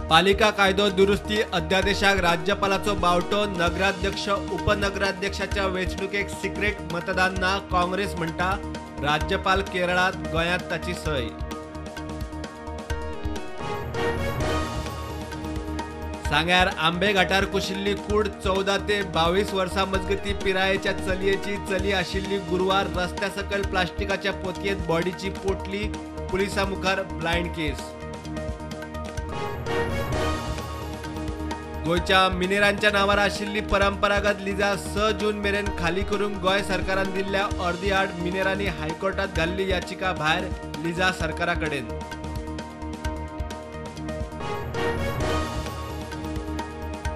पालिका कायदो दुरुस्ती अध्यादेशाक राज्यपालाचो बावटो. नगराध्यक्ष उपनगराध्यक्षाच्या वेंचणुकेक सिक्रेट मतदान ना, काँग्रेस म्हणटा. राज्यपाल केरळात, गोंयांत ताची सय. सांग्यार आंबे घाटार कुशिल्ली कूड. 14 ते 22 वर्सां मजगती पिरायेच्या चलयेची चली आशिल्ली गुरुवार रस्त्या सकयल प्लास्टिकाच्या पोतयेंत बॉडीची पोटली. पुलिसां मुखार ब्लायंड केस. गोयच्या मिनेरांच्या नावार आशिल्ली परंपरागत लिजा 6 जून मेरेन खाली करूंक गोय सरकारान दिल्ल्या अर्दी आड मिनेरांनी हायकोर्टात घाल्ली याचिका भायर. लिजा सरकारा कडेन.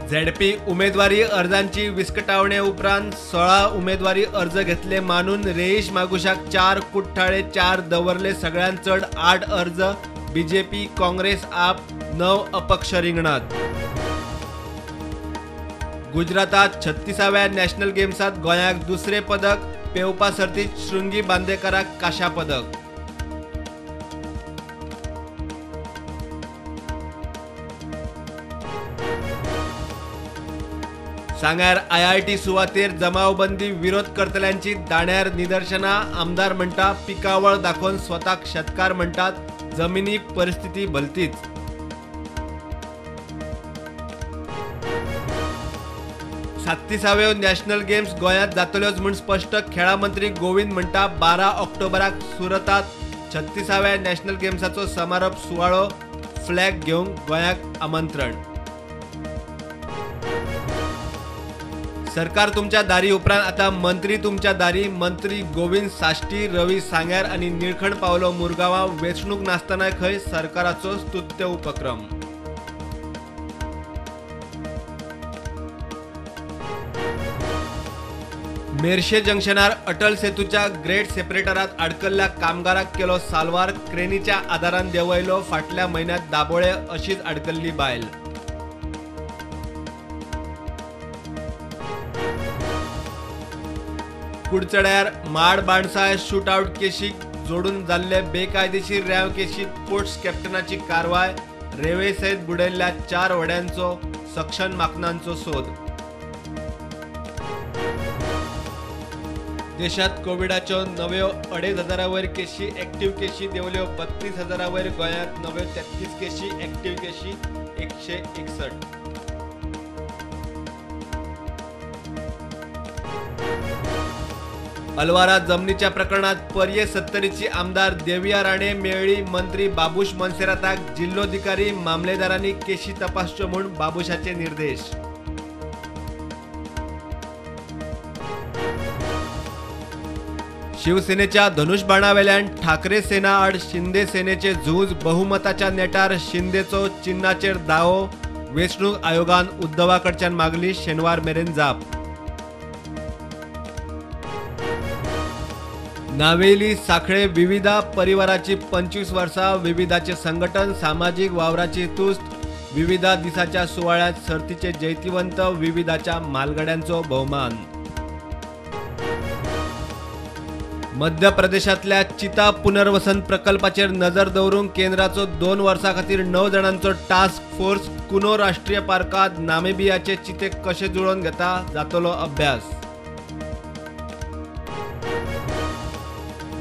झेडपी उमेदवारी अर्जांची विस्कटावणे उपरांत 16 उमेदवारी अर्ज घेतले मानून रेईश मागुशाक 4 कुट्ठाळे 4 दवरले. सगळ्यांत चड 8 अर्ज बीजेपी, काँग्रेस, आप, 9 अपक्ष रिंगणात. गुजरातात 36व्या नॅशनल गेम्सात गोंयाक दुसरे पदक. पेवपा सर्तीत शृंगी बांदेकराक काशा पदक. सांग्यार IIT सुवातेर जमावबंदी विरोध करतल्यांची दाण्यार निदर्शना. आमदार म्हणटा पिकावळ दाखोवन स्वताक शेतकार म्हणटात. जमिनी परिस्थिती भलतीच. सात्तीसाव्यो नॅशनल गेम्स गोंयांत जातल्योच म्हूण स्पश्ट. खेळा मंत्री गोविंद म्हणटा 12 ऑक्टोबराक सुरतात 36व्या नॅशनल गेम्साचो समारोप सुवाळो. फ्लॅग घेवंक गोंयाक आमंत्रण. सरकार तुमच्या दारी उपरांत आता मंत्री तुमच्या दारी. मंत्री गोविंद साश्टी, रवी सांग्यार आनी निळखण पावलो मुरगांवां. वेंचणूक नासतना खंय सरकाराचो स्तुत्य उपक्रम. मेर्शे जंक्शनार अटल सेतूच्या ग्रेट सेपरेटरात आडकल्ल्या कामगाराक केलो साल्वार. क्रेनीच्या आदारान देंवयलो. फाटल्या म्हयन्यात दाबोळे अशीच आडकल्ली बायल. कुडचड्यार माड बाणसाय शूटआउट केशीक जोडून जाल्ले बेकायदेशीर रेंव केशीत पोर्ट्स कॅप्टनाची कारवाय. रेल्वे सयत बुडयल्ल्या 4 वड्यांचो सक्शन माकनांचो सोद. देशात कोविडाच्यो नव्यो 2,500 वयर केशी. एक्टिव्ह केशी देंवल्यो 32,000 वयर. गोंयांत नव्यो 33 केशी. एक्टिव्ह केशी 161. अलवारा जमनीच्या प्रकरणात पर्ये 70ची आमदार देविया राणे मेळ्ळी. मंत्री बाबूश मोन्सेराताक जिल्लोधिकारी मामलेदारांनी केशी तपासच्यो म्हूण बाबूशाचे निर्देश. शिवसेनेच्या धनुष्यबाणावेल्यान ठाकरे सेना आड शिंदे सेनेचे झूज. बहुमताच्या नेटार शिंदेचो चिन्हाचेर दावो. वेंचणूक आयोगान उद्धवाकडच्यान मागली शेनवार मेरेन जाप. नावेली साखळे विविधा परिवाराची 25 वर्सां. विविधाचे संघटन सामाजिक वावराची तुस्त. विविधा दिसाच्या सुवाळ्यात सर्तीचे जैतिवंत. विविधाच्या मालगाड्यांचो भोवमान. मध्य प्रदेशातल्या चिता पुनर्वसन प्रकल्पाचेर नजर दवरूंक केंद्राचो 2 वर्सां खातीर 9 जाणांचो टास्क फोर्स. कुनो राष्ट्रीय पार्कात नामिबियाचे चिते कशे जुळोवन घेता जातलो अभ्यास.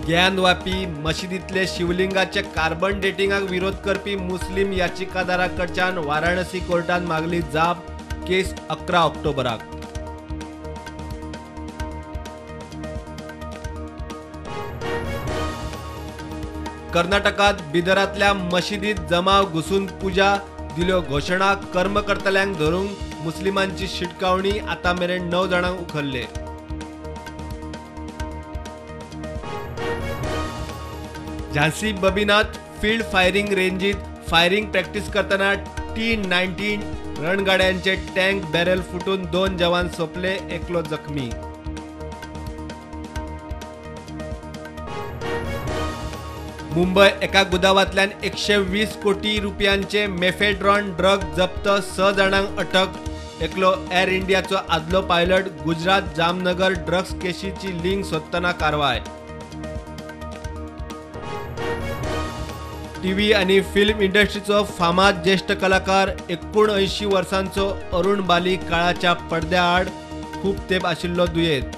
ज्ञानवापी मशिदींतले शिवलिंगाचे कार्बन डेटिंगाक विरोध करपी मुस्लीम याचिकादाराकडच्यान वाराणसी कोर्टान मागली जाप. केस 11 ऑक्टोबराक. कर्नाटकात बिदरातल्या मशिदीत जमाव घुसून पुजा दिल्यो घोषणा. कर्म करतल्यांक धरूंक मुस्लिमांची शिटकावणी. आतां मेरेन 9 जाणांक उखल्ले. झांसी बबिनात फील्ड फायरिंग रेंजीत फायरिंग प्रॅक्टिस करतना T-19 रणगाड्यांचे टँक बॅरल फुटून 2 जवान सोंपले. एकलो जखमी. मुंबय एका गुदावांतल्यान 120 कोटी रुपयांचे मेफेड्रॉन ड्रग जप्त. 6 जाणांक अटक. एकलो एअर इंडियाचो आदलो पायलट. गुजरात जामनगर ड्रग्स केशीची लिंक सोदतना कारवाय. टीव्ही आणि फिल्म इंडस्ट्रीचो फामाद ज्येष्ठ कलाकार 79 वर्सांचो अरुण बाली काळाच्या पडद्या आड खूब तेंप आशिल्लो दुयेंत.